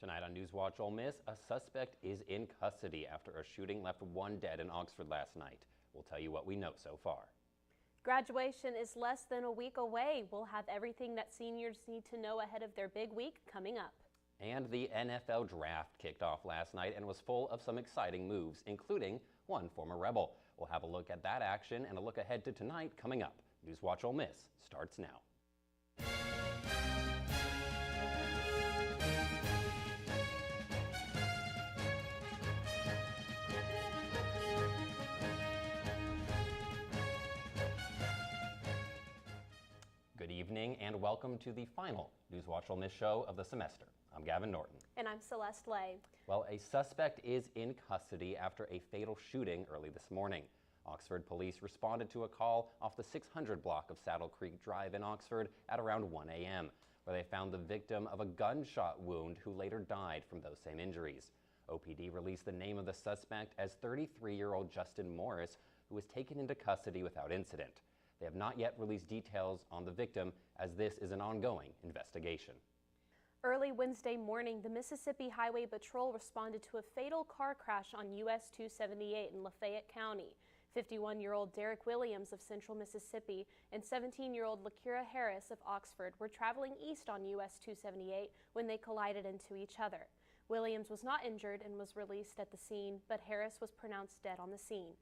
Tonight on NewsWatch Ole Miss, a suspect is in custody after a shooting left one dead in Oxford last night. We'll tell you what we know so far. Graduation is less than a week away. We'll have everything that seniors need to know ahead of their big week coming up. And the NFL draft kicked off last night and was full of some exciting moves, including one former Rebel. We'll have a look at that action and a look ahead to tonight coming up. NewsWatch Ole Miss starts now. Good evening and welcome to the final NewsWatch Ole Miss show of the semester. I'm Gavin Norton. And I'm Celeste Lay. Well, a suspect is in custody after a fatal shooting early this morning. Oxford police responded to a call off the 600 block of Saddle Creek Drive in Oxford at around 1 a.m., where they found the victim of a gunshot wound who later died from those same injuries. OPD released the name of the suspect as 33-year-old Justin Morris, who was taken into custody without incident. They have not yet released details on the victim, as this is an ongoing investigation. Early Wednesday morning, the Mississippi Highway Patrol responded to a fatal car crash on US 278 in Lafayette County. 51-year-old Derek Williams of Central Mississippi and 17-year-old Lakira Harris of Oxford were traveling east on US 278 when they collided into each other. Williams was not injured and was released at the scene, but Harris was pronounced dead on the scene.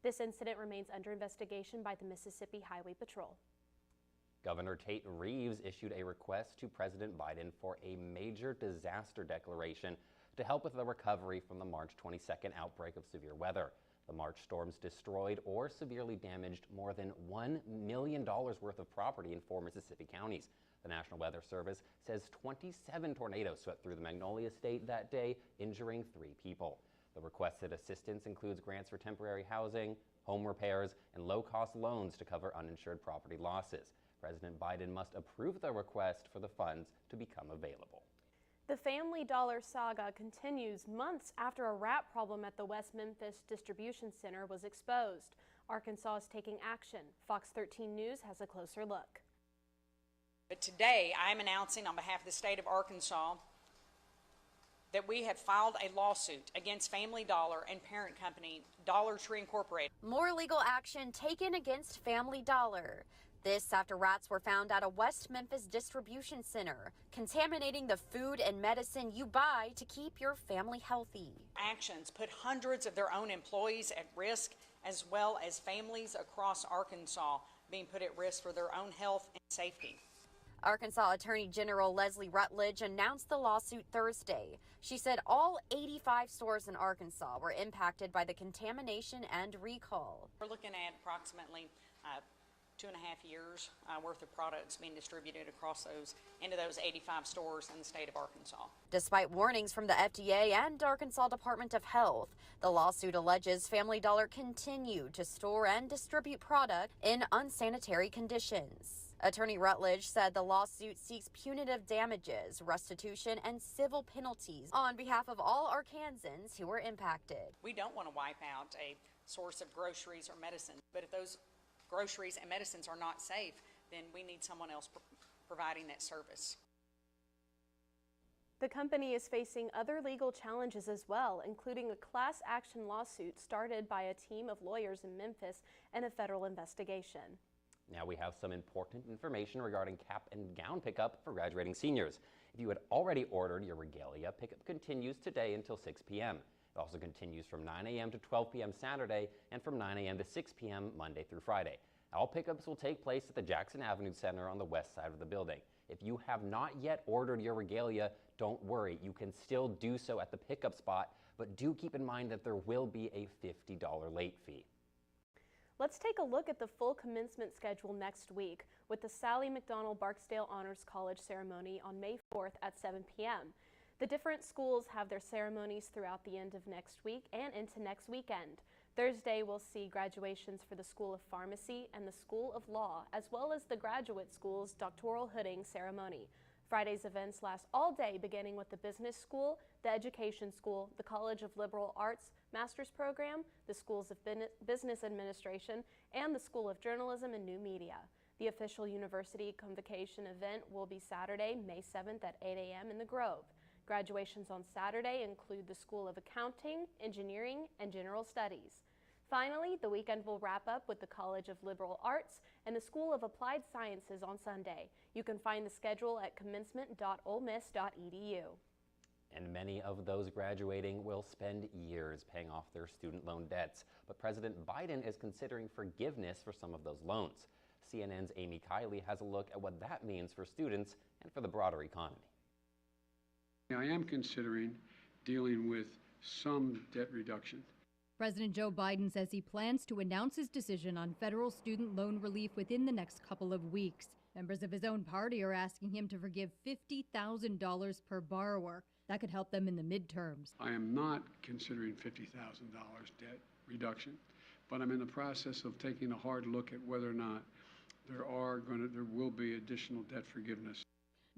This incident remains under investigation by the Mississippi Highway Patrol. Governor Tate Reeves issued a request to President Biden for a major disaster declaration to help with the recovery from the March 22nd outbreak of severe weather. The March storms destroyed or severely damaged more than $1 million worth of property in 4 Mississippi counties. The National Weather Service says 27 tornadoes swept through the Magnolia State that day, injuring 3 people. The requested assistance includes grants for temporary housing, home repairs, and low-cost loans to cover uninsured property losses. President Biden must approve the request for the funds to become available. The Family Dollar saga continues months after a rat problem at the West Memphis Distribution Center was exposed. Arkansas is taking action. Fox 13 News has a closer look. But today, I am announcing on behalf of the state of Arkansas that we have filed a lawsuit against Family Dollar and parent company Dollar Tree Incorporated. More legal action taken against Family Dollar. This after rats were found at a West Memphis distribution center, contaminating the food and medicine you buy to keep your family healthy. Actions put hundreds of their own employees at risk, as well as families across Arkansas being put at risk for their own health and safety. Arkansas Attorney General Leslie Rutledge announced the lawsuit Thursday. She said all 85 stores in Arkansas were impacted by the contamination and recall. We're looking at approximately 2.5 years worth of products being distributed into those 85 stores in the state of Arkansas. Despite warnings from the FDA and Arkansas Department of Health, the lawsuit alleges Family Dollar continued to store and distribute product in unsanitary conditions. Attorney Rutledge said the lawsuit seeks punitive damages, restitution, and civil penalties on behalf of all Arkansans who were impacted. We don't want to wipe out a source of groceries or medicine, but if those groceries and medicines are not safe, then we need someone else providing that service. The company is facing other legal challenges as well, including a class action lawsuit started by a team of lawyers in Memphis and a federal investigation. Now we have some important information regarding cap and gown pickup for graduating seniors. If you had already ordered your regalia, pickup continues today until 6 p.m. It also continues from 9 a.m. to 12 p.m. Saturday and from 9 a.m. to 6 p.m. Monday through Friday. All pickups will take place at the Jackson Avenue Center on the west side of the building. If you have not yet ordered your regalia, don't worry. You can still do so at the pickup spot, but do keep in mind that there will be a $50 late fee. Let's take a look at the full commencement schedule next week with the Sally McDonald Barksdale Honors College ceremony on May 4th at 7 p.m. The different schools have their ceremonies throughout the end of next week and into next weekend. Thursday will see graduations for the School of Pharmacy and the School of Law, as well as the graduate school's doctoral hooding ceremony. Friday's events last all day, beginning with the Business School, the Education School, the College of Liberal Arts Master's Program, the Schools of Business Administration, and the School of Journalism and New Media. The official university convocation event will be Saturday, May 7th at 8 a.m. in the Grove. Graduations on Saturday include the School of Accounting, Engineering, and General Studies. Finally, the weekend will wrap up with the College of Liberal Arts and the School of Applied Sciences on Sunday. You can find the schedule at commencement.olemmiss.edu. And many of those graduating will spend years paying off their student loan debts. But President Biden is considering forgiveness for some of those loans. CNN's Amy Kiley has a look at what that means for students and for the broader economy. I am considering dealing with some debt reduction. President Joe Biden says he plans to announce his decision on federal student loan relief within the next couple of weeks. Members of his own party are asking him to forgive $50,000 per borrower. That could help them in the midterms. I am not considering $50,000 debt reduction, but I'm in the process of taking a hard look at whether or not there will be additional debt forgiveness.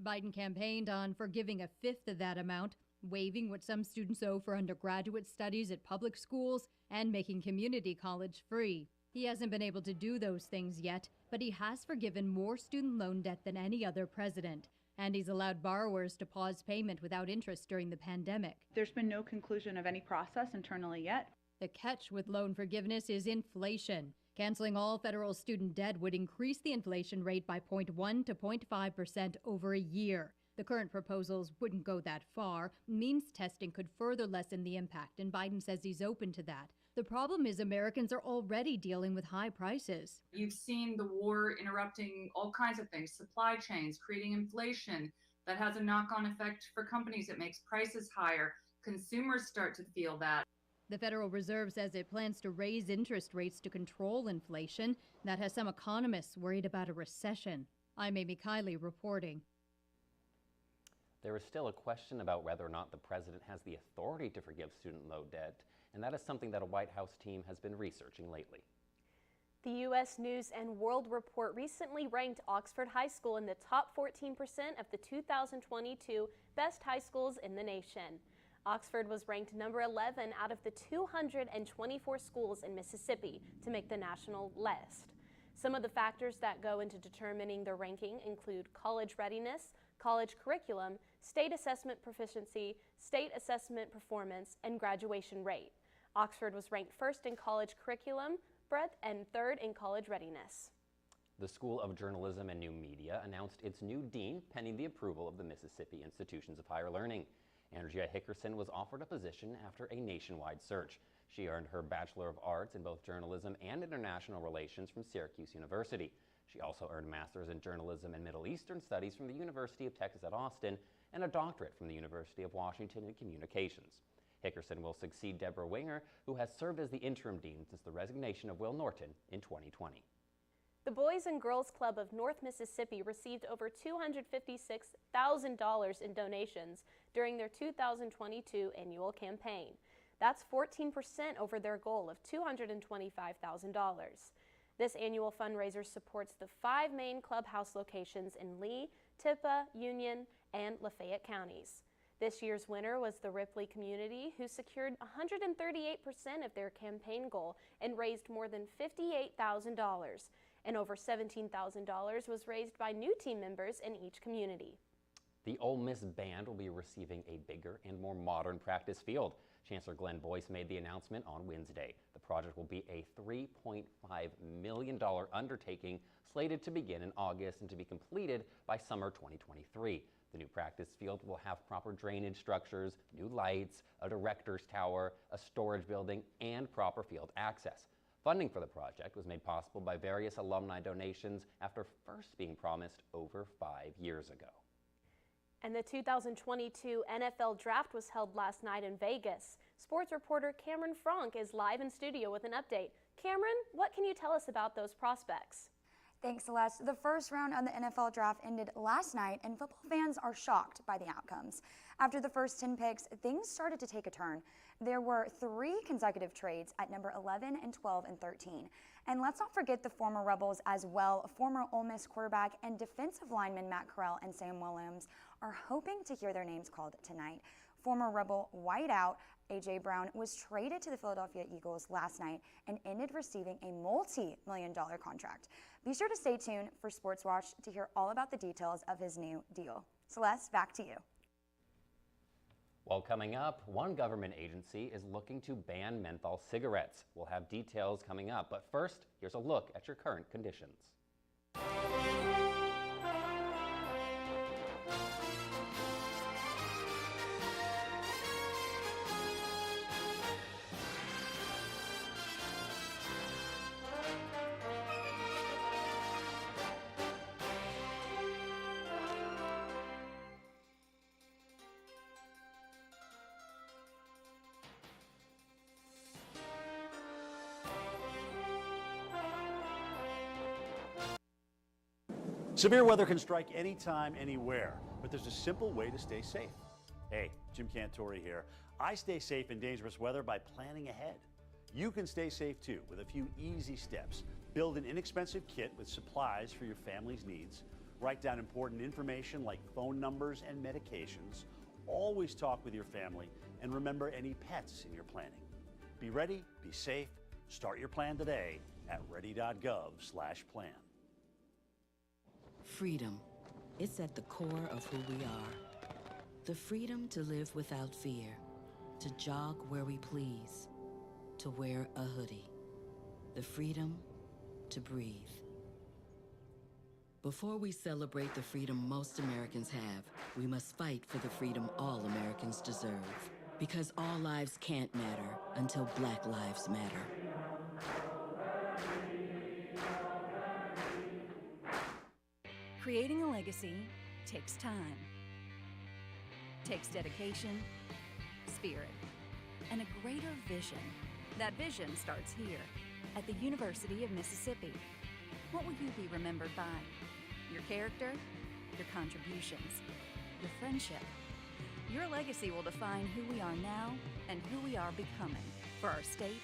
Biden campaigned on forgiving a fifth of that amount, waiving what some students owe for undergraduate studies at public schools, and making community college free. He hasn't been able to do those things yet, but he has forgiven more student loan debt than any other president. And he's allowed borrowers to pause payment without interest during the pandemic. There's been no conclusion of any process internally yet. The catch with loan forgiveness is inflation. Canceling all federal student debt would increase the inflation rate by 0.1 to 0.5% over a year. The current proposals wouldn't go that far. Means testing could further lessen the impact, and Biden says he's open to that. The problem is Americans are already dealing with high prices. You've seen the war interrupting all kinds of things, supply chains, creating inflation. That has a knock-on effect for companies. It makes prices higher. Consumers start to feel that. The Federal Reserve says it plans to raise interest rates to control inflation. That has some economists worried about a recession. I'm Amy Kiley reporting. There is still a question about whether or not the president has the authority to forgive student loan debt, and that is something that a White House team has been researching lately. The U.S. News and World Report recently ranked Oxford High School in the top 14% of the 2022 best high schools in the nation. Oxford was ranked number 11 out of the 224 schools in Mississippi to make the national list. Some of the factors that go into determining the ranking include college readiness, college curriculum, state assessment proficiency, state assessment performance, and graduation rate. Oxford was ranked first in college curriculum breadth and third in college readiness. The School of Journalism and New Media announced its new dean pending the approval of the Mississippi Institutions of Higher Learning. Andrea Hickerson was offered a position after a nationwide search. She earned her Bachelor of Arts in both journalism and international relations from Syracuse University. She also earned a Master's in Journalism and Middle Eastern Studies from the University of Texas at Austin and a doctorate from the University of Washington in Communications. Hickerson will succeed Deborah Winger, who has served as the interim dean since the resignation of Will Norton in 2020. The Boys and Girls Club of North Mississippi received over $256,000 in donations during their 2022 annual campaign. That's 14% over their goal of $225,000. This annual fundraiser supports the 5 main clubhouse locations in Lee, Tippah, Union, and Lafayette counties. This year's winner was the Ripley community, who secured 138% of their campaign goal and raised more than $58,000. And over $17,000 was raised by new team members in each community. The Ole Miss Band will be receiving a bigger and more modern practice field. Chancellor Glenn Boyce made the announcement on Wednesday. The project will be a $3.5 million undertaking slated to begin in August and to be completed by summer 2023. The new practice field will have proper drainage structures, new lights, a director's tower, a storage building, and proper field access. Funding for the project was made possible by various alumni donations after first being promised over 5 years ago. And the 2022 NFL Draft was held last night in Vegas. Sports reporter Cameron Frank is live in studio with an update. Cameron, what can you tell us about those prospects? Thanks, Celeste. The first round of the NFL Draft ended last night, and football fans are shocked by the outcomes. After the first 10 picks, things started to take a turn. There were 3 consecutive trades at number 11 and 12 and 13. And let's not forget the former Rebels as well. Former Ole Miss quarterback and defensive lineman Matt Corral and Sam Williams are hoping to hear their names called tonight. Former Rebel wideout A.J. Brown was traded to the Philadelphia Eagles last night and ended receiving a multi-million-dollar contract. Be sure to stay tuned for Sports Watch to hear all about the details of his new deal. Celeste, back to you. Well, coming up, one government agency is looking to ban menthol cigarettes. We'll have details coming up, but first, here's a look at your current conditions. Severe weather can strike anytime, anywhere, but there's a simple way to stay safe. Hey, Jim Cantore here. I stay safe in dangerous weather by planning ahead. You can stay safe too with a few easy steps. Build an inexpensive kit with supplies for your family's needs. Write down important information like phone numbers and medications. Always talk with your family and remember any pets in your planning. Be ready, be safe. Start your plan today at ready.gov/plan. Freedom. It's at the core of who we are. The freedom to live without fear, to jog where we please, to wear a hoodie. The freedom to breathe. Before we celebrate the freedom most Americans have, we must fight for the freedom all Americans deserve. Because all lives can't matter until Black lives matter. Creating a legacy takes time, takes dedication, spirit, and a greater vision. That vision starts here at the University of Mississippi. What will you be remembered by? Your character, your contributions, your friendship. Your legacy will define who we are now and who we are becoming for our state,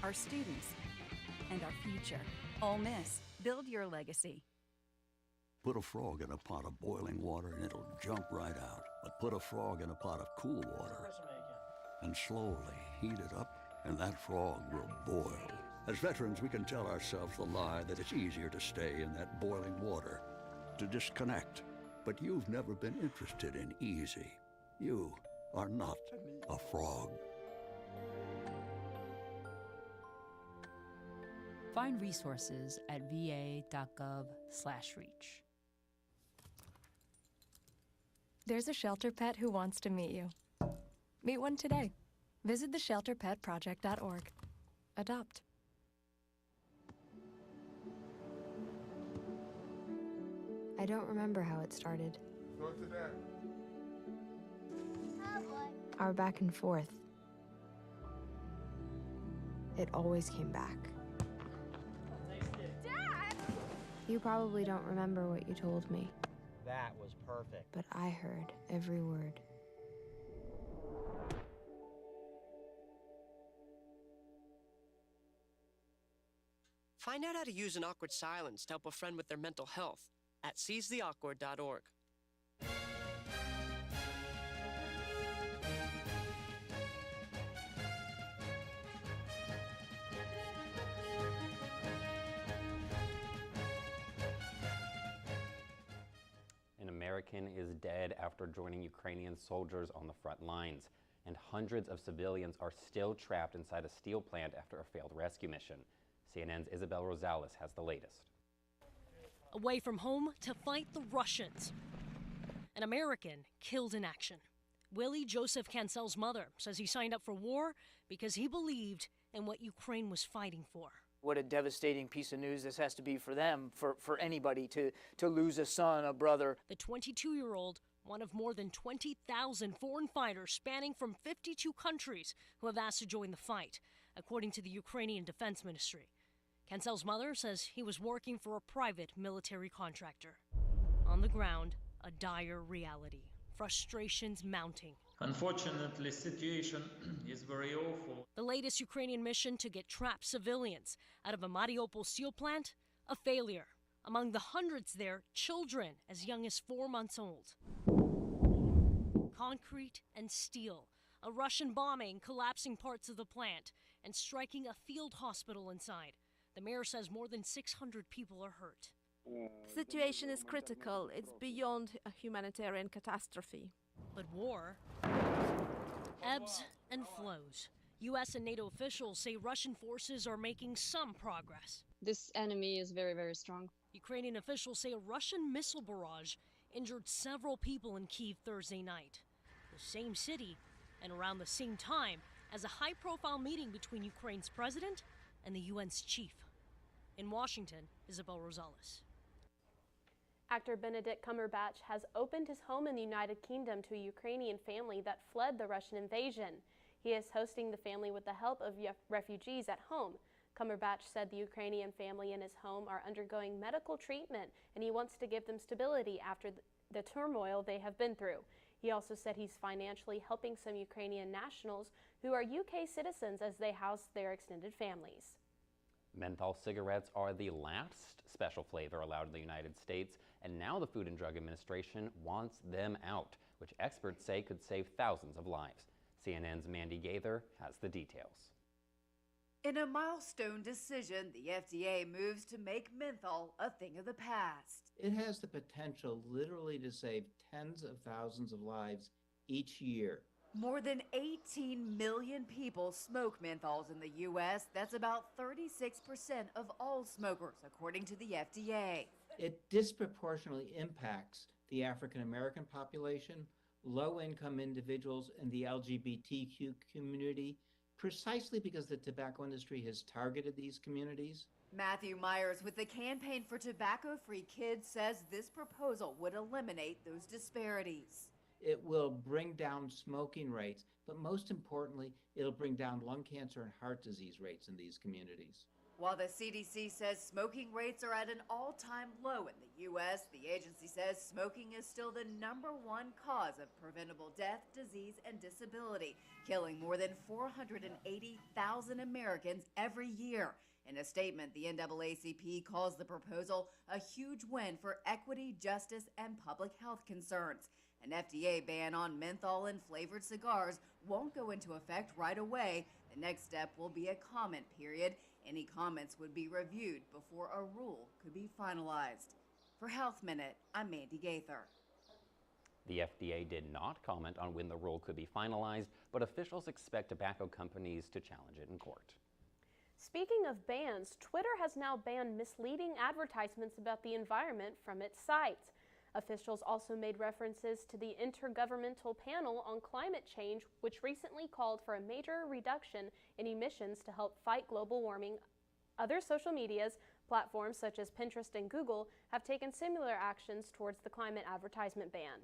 our students, and our future. Ole Miss, build your legacy. Put a frog in a pot of boiling water and it'll jump right out. But put a frog in a pot of cool water and slowly heat it up, and that frog will boil. As veterans, we can tell ourselves the lie that it's easier to stay in that boiling water, to disconnect. But you've never been interested in easy. You are not a frog. Find resources at va.gov/reach. There's a shelter pet who wants to meet you. Meet one today. Visit theshelterpetproject.org. Adopt. I don't remember how it started. Go to that. Our back and forth. It always came back. Dad! You probably don't remember what you told me. That was perfect. But I heard every word. Find out how to use an awkward silence to help a friend with their mental health at seizetheawkward.org. An American is dead after joining Ukrainian soldiers on the front lines, and hundreds of civilians are still trapped inside a steel plant after a failed rescue mission. CNN's Isabel Rosales has the latest. Away from home to fight the Russians. An American killed in action. Willie Joseph Cancel's mother says he signed up for war because he believed in what Ukraine was fighting for. What a devastating piece of news this has to be for them, for anybody to lose a son, a brother. The 22-year-old, one of more than 20,000 foreign fighters spanning from 52 countries who have asked to join the fight, according to the Ukrainian Defense Ministry. Cancel's mother says he was working for a private military contractor. On the ground, a dire reality. Frustrations mounting. Unfortunately, situation is very awful. The latest Ukrainian mission to get trapped civilians out of a Mariupol steel plant, a failure. Among the hundreds there, children as young as 4 months old. Concrete and steel. A Russian bombing collapsing parts of the plant and striking a field hospital inside. The mayor says more than 600 people are hurt. The situation is critical. It's beyond a humanitarian catastrophe. But war ebbs and flows. U.S. and NATO officials say Russian forces are making some progress. This enemy is very, very strong. Ukrainian officials say a Russian missile barrage injured several people in Kyiv Thursday night. The same city and around the same time as a high-profile meeting between Ukraine's president and the UN's chief. In Washington, Isabel Rosales. Actor Benedict Cumberbatch has opened his home in the United Kingdom to a Ukrainian family that fled the Russian invasion. He is hosting the family with the help of refugees at home. Cumberbatch said the Ukrainian family in his home are undergoing medical treatment, and he wants to give them stability after the turmoil they have been through. He also said he's financially helping some Ukrainian nationals who are UK citizens as they house their extended families. Menthol cigarettes are the last special flavor allowed in the United States, and now the Food and Drug Administration wants them out, which experts say could save thousands of lives. CNN's Mandy Gaither has the details. In a milestone decision, the FDA moves to make menthol a thing of the past. It has the potential literally to save tens of thousands of lives each year. More than 18 million people smoke menthols in the U.S. That's about 36% of all smokers, according to the FDA. It disproportionately impacts the African American population, low-income individuals, and the LGBTQ community, precisely because the tobacco industry has targeted these communities. Matthew Myers with the Campaign for Tobacco-Free Kids says this proposal would eliminate those disparities. It will bring down smoking rates, but most importantly, it'll bring down lung cancer and heart disease rates in these communities. While the CDC says smoking rates are at an all-time low in the U.S., the agency says smoking is still the #1 cause of preventable death, disease, and disability, killing more than 480,000 Americans every year. In a statement, the NAACP calls the proposal a huge win for equity, justice, and public health concerns. An FDA ban on menthol and flavored cigars won't go into effect right away. The next step will be a comment period. Any comments would be reviewed before a rule could be finalized. For Health Minute, I'm Mandy Gaither. The FDA did not comment on when the rule could be finalized, but officials expect tobacco companies to challenge it in court. Speaking of bans, Twitter has now banned misleading advertisements about the environment from its site. Officials also made references to the Intergovernmental Panel on Climate Change, which recently called for a major reduction in emissions to help fight global warming. Other social medias, platforms such as Pinterest and Google, have taken similar actions towards the climate advertisement ban.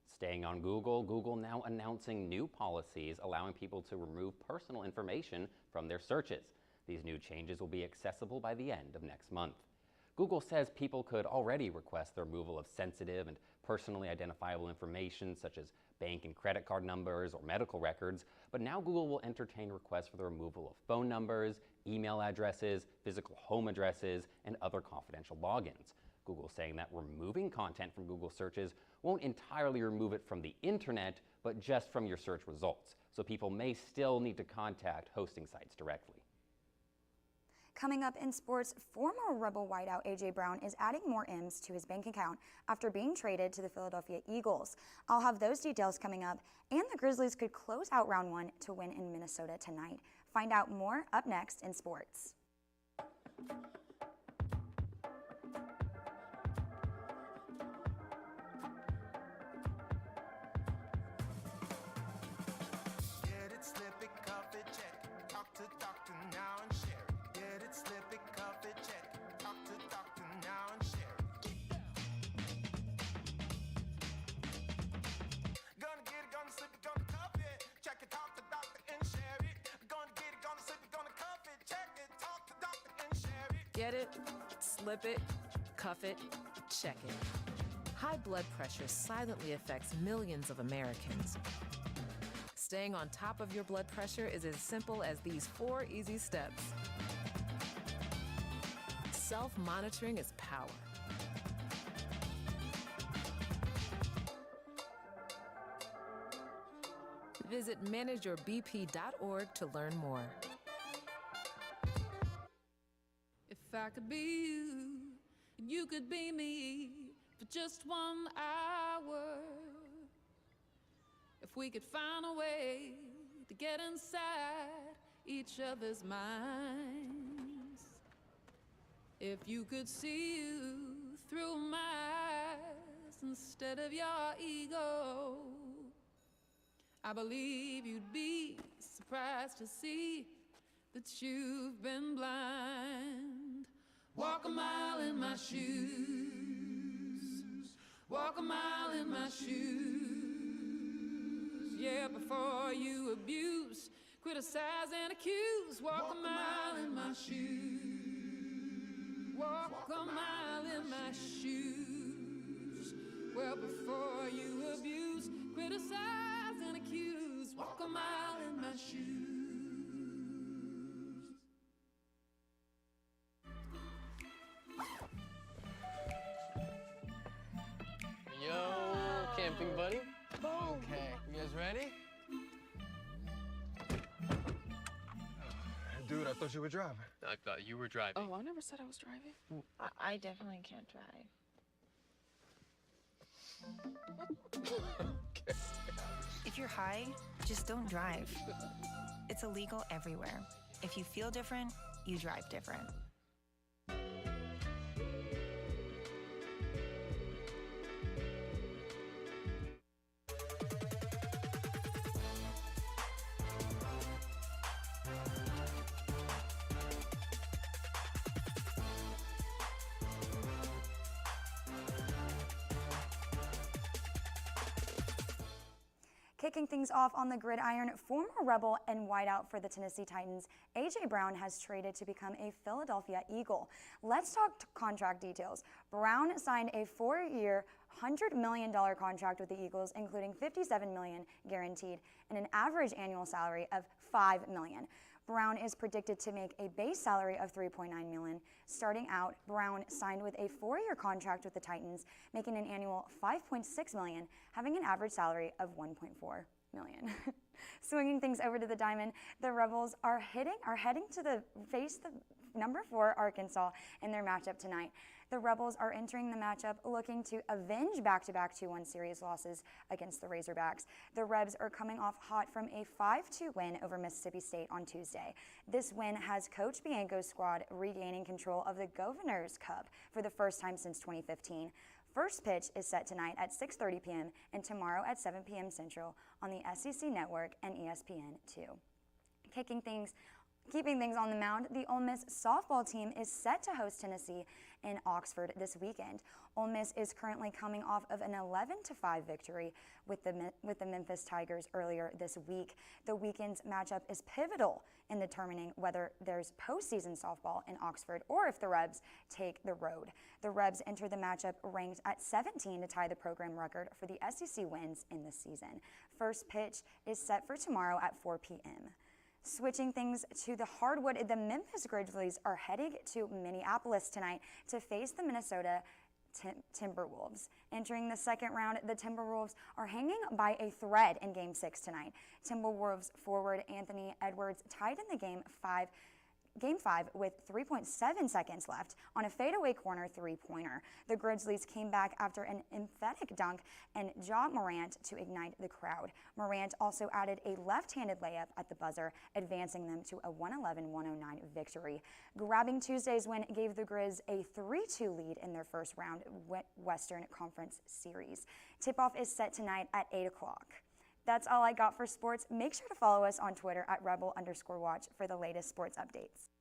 Staying on Google, Google now announcing new policies allowing people to remove personal information from their searches. These new changes will be accessible by the end of next month. Google says people could already request the removal of sensitive and personally identifiable information such as bank and credit card numbers or medical records, but now Google will entertain requests for the removal of phone numbers, email addresses, physical home addresses, and other confidential logins. Google saying that removing content from Google searches won't entirely remove it from the internet, but just from your search results. So people may still need to contact hosting sites directly. Coming up in sports, former Rebel wideout A.J. Brown is adding more M's to his bank account after being traded to the Philadelphia Eagles. I'll have those details coming up, and the Grizzlies could close out round 1 to win in Minnesota tonight. Find out more up next in sports. Get it, slip it, cuff it, check it. Talk to doctor now and share it. Get it, slip it, cuff it, check it. Talk to doctor now and share it. Gonna get it, gonna slip it, gonna cuff it. Check it, talk to doctor and share it. Gonna get it, gonna slip it, gonna cuff it. Check it, talk to doctor and share it. Get it, slip it, cuff it, check it. High blood pressure silently affects millions of Americans. Staying on top of your blood pressure is as simple as these 4 easy steps. Self-monitoring is power. Visit manageyourbp.org to learn more. If I could be you, and you could be me for just 1 hour. if we could find a way to get inside each other's minds. If you could see you through my eyes instead of your ego, I believe you'd be surprised to see that you've been blind. Walk a mile in my shoes, walk a mile in my shoes. Yeah, before you abuse, criticize and accuse. Walk a mile in my shoes, walk a mile in my shoes. Well, before you abuse, criticize and accuse. Walk a mile in my shoes. Yo, camping buddy. Okay, you guys ready? Dude, I thought you were driving. I thought you were driving. Oh, I never said I was driving. I definitely can't drive. Okay. If you're high, just don't drive. It's illegal everywhere. If you feel different, you drive different. Kicking things off on the gridiron, former Rebel and wideout for the Tennessee Titans, A.J. Brown has traded to become a Philadelphia Eagle. Let's talk contract details. Brown signed a 4-year, $100 million contract with the Eagles, including $57 million guaranteed and an average annual salary of $5 million. Brown is predicted to make a base salary of $3.9 million. Starting out, Brown signed with a 4-year contract with the Titans, making an annual $5.6 million, having an average salary of $1.4 million. Swinging things over to the diamond, the Rebels are heading to face the number 4 Arkansas in their matchup tonight. The Rebels are entering the matchup looking to avenge back-to-back 2-1 series losses against the Razorbacks. The Rebs are coming off hot from a 5-2 win over Mississippi State on Tuesday. This win has Coach Bianco's squad regaining control of the Governor's Cup for the first time since 2015. First pitch is set tonight at 6:30 p.m. and tomorrow at 7 p.m. Central on the SEC Network and ESPN2. Keeping things on the mound, the Ole Miss softball team is set to host Tennessee in Oxford this weekend. Ole Miss is currently coming off of an 11-5 victory with the Memphis Tigers earlier this week. The weekend's matchup is pivotal in determining whether there's postseason softball in Oxford or if the Rebs take the road. The Rebs enter the matchup ranked at 17 to tie the program record for the SEC wins in this season. First pitch is set for tomorrow at 4 p.m. Switching things to the hardwood, the Memphis Grizzlies are heading to Minneapolis tonight to face the Minnesota Timberwolves. Entering the second round, the Timberwolves are hanging by a thread in Game 6 tonight. Timberwolves forward Anthony Edwards tied in the Game 5 with 3.7 seconds left on a fadeaway corner three-pointer. The Grizzlies came back after an emphatic dunk and Ja Morant to ignite the crowd. Morant also added a left-handed layup at the buzzer, advancing them to a 111-109 victory. Grabbing Tuesday's win gave the Grizz a 3-2 lead in their first round Western Conference Series. Tip-off is set tonight at 8 o'clock. That's all I got for sports. Make sure to follow us on Twitter at rebel_watch for the latest sports updates.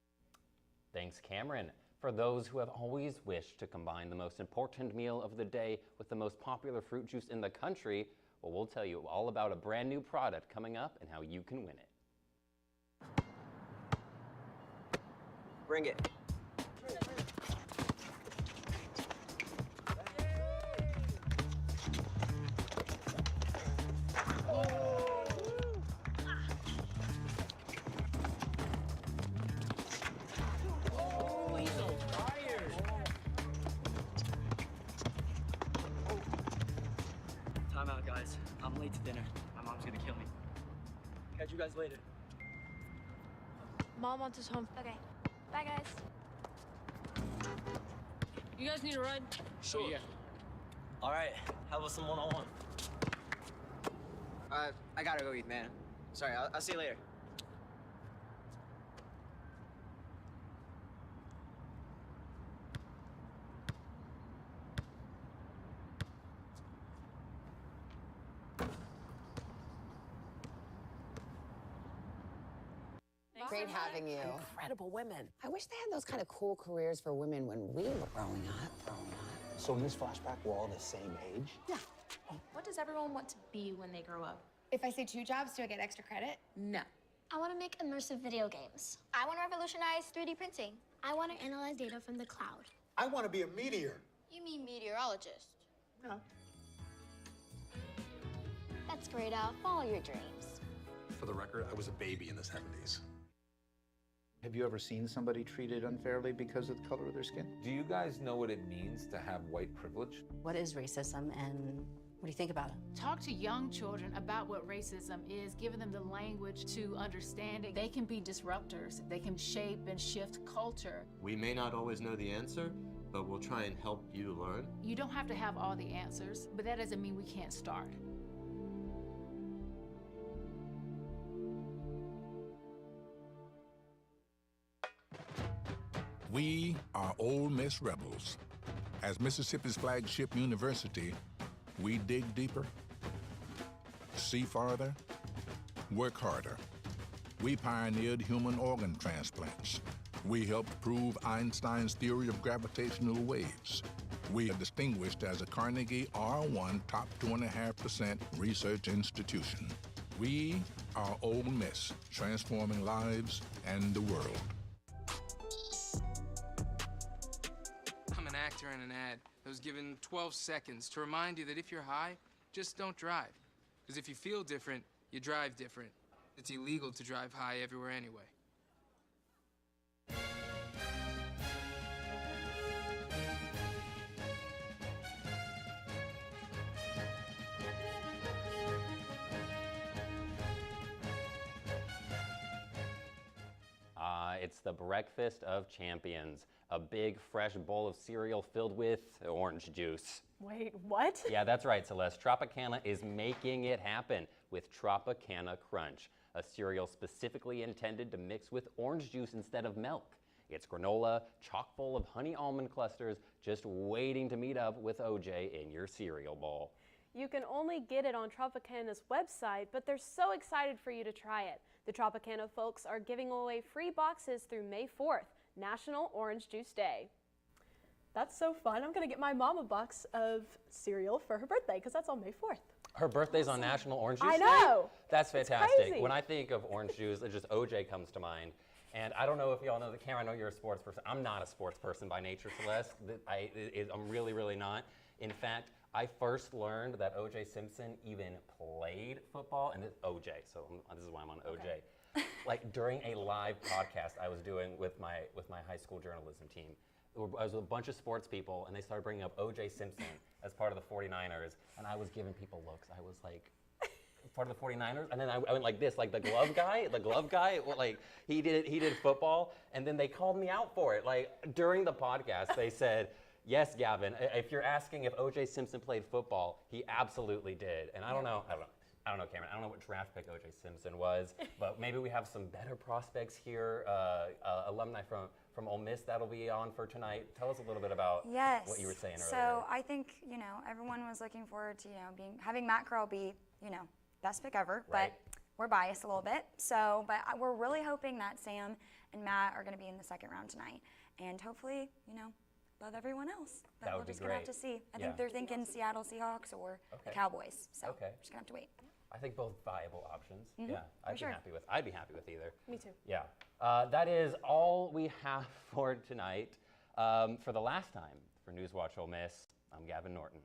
Thanks, Cameron. For those who have always wished to combine the most important meal of the day with the most popular fruit juice in the country, well, we'll tell you all about a brand new product coming up and how you can win it. Bring it. Time out, guys. I'm late to dinner. My mom's gonna kill me. Catch you guys later. Mom wants us home. Okay. Bye, guys. You guys need a ride? Sure. Yeah. All right. How about some one-on-one? I gotta go eat, man. Sorry, I'll see you later. Great having you. Incredible women. I wish they had those kind of cool careers for women when we were growing up. So in this flashback, we're all the same age? Yeah. What does everyone want to be when they grow up? If I say 2 jobs, do I get extra credit? No. I want to make immersive video games. I want to revolutionize 3D printing. I want to analyze data from the cloud. I want to be a meteor. You mean meteorologist? No. That's great, Al. Follow your dreams. For the record, I was a baby in the 70s. Have you ever seen somebody treated unfairly because of the color of their skin? Do you guys know what it means to have white privilege? What is racism and what do you think about it? Talk to young children about what racism is, giving them the language to understand it. They can be disruptors. They can shape and shift culture. We may not always know the answer, but we'll try and help you learn. You don't have to have all the answers, but that doesn't mean we can't start. We are Ole Miss Rebels. As Mississippi's flagship university, we dig deeper, see farther, work harder. We pioneered human organ transplants. We helped prove Einstein's theory of gravitational waves. We are distinguished as a Carnegie R1 top 2.5% research institution. We are Ole Miss, transforming lives and the world. I'm an actor in an ad that was given 12 seconds to remind you that if you're high, just don't drive. Because if you feel different, you drive different. It's illegal to drive high everywhere anyway. It's the breakfast of champions. A big, fresh bowl of cereal filled with orange juice. Wait, what? Yeah, that's right, Celeste. Tropicana is making it happen with Tropicana Crunch, a cereal specifically intended to mix with orange juice instead of milk. It's granola, chock full of honey almond clusters, just waiting to meet up with OJ in your cereal bowl. You can only get it on Tropicana's website, but they're so excited for you to try it. The Tropicana folks are giving away free boxes through May 4th, National Orange Juice Day. That's so fun. I'm going to get my mom a box of cereal for her birthday because that's on May 4th. Her birthday's on National Orange Juice I Day? know. That's It's fantastic. crazy. When I think of orange juice, it just OJ comes to mind. And I don't know if y'all know the camera. I know you're a sports person. I'm not a sports person by nature, Celeste. I'm really, really not. In fact, I first learned that O.J. Simpson even played football, and it's OJ, so this is why I'm on OJ. Like during a live podcast I was doing with my high school journalism team. I was with a bunch of sports people, and they started bringing up O.J. Simpson as part of the 49ers, and I was giving people looks. I was like, part of the 49ers? And then I went like this, like the glove guy, well, like he did football, and then they called me out for it. Like during the podcast, they said, yes, Gavin, if you're asking if O.J. Simpson played football, he absolutely did. And I don't know, Cameron. I don't know what draft pick O.J. Simpson was, but maybe we have some better prospects here, alumni from Ole Miss that'll be on for tonight. Tell us a little bit about what you were saying earlier. So I think, everyone was looking forward to, having Matt Curl be, best pick ever, Right. but we're biased a little bit. So, but we're really hoping that Sam and Matt are going to be in the second round tonight. And hopefully, above everyone else. But That we're would be just going to have great. to see. I Yeah. think they're thinking Seattle Seahawks or the Cowboys. So Okay. we're just going to have to wait. I think both viable options. Mhm, Yeah, for sure. I'd be happy with either. Me too. Yeah. That is all we have for tonight. For the last time for NewsWatch Ole Miss, I'm Gavin Norton.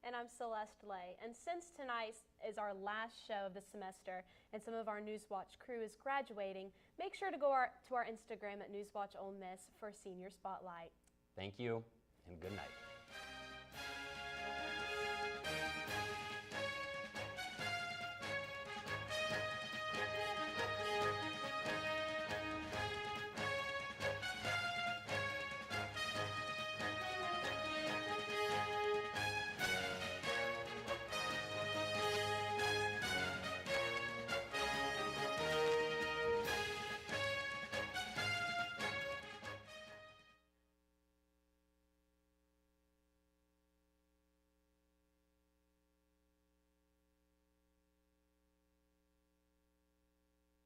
And I'm Celeste Lay. And since tonight is our last show of the semester and some of our NewsWatch crew is graduating, make sure to go to our Instagram at NewsWatch Ole Miss for Senior Spotlight. Thank you and good night.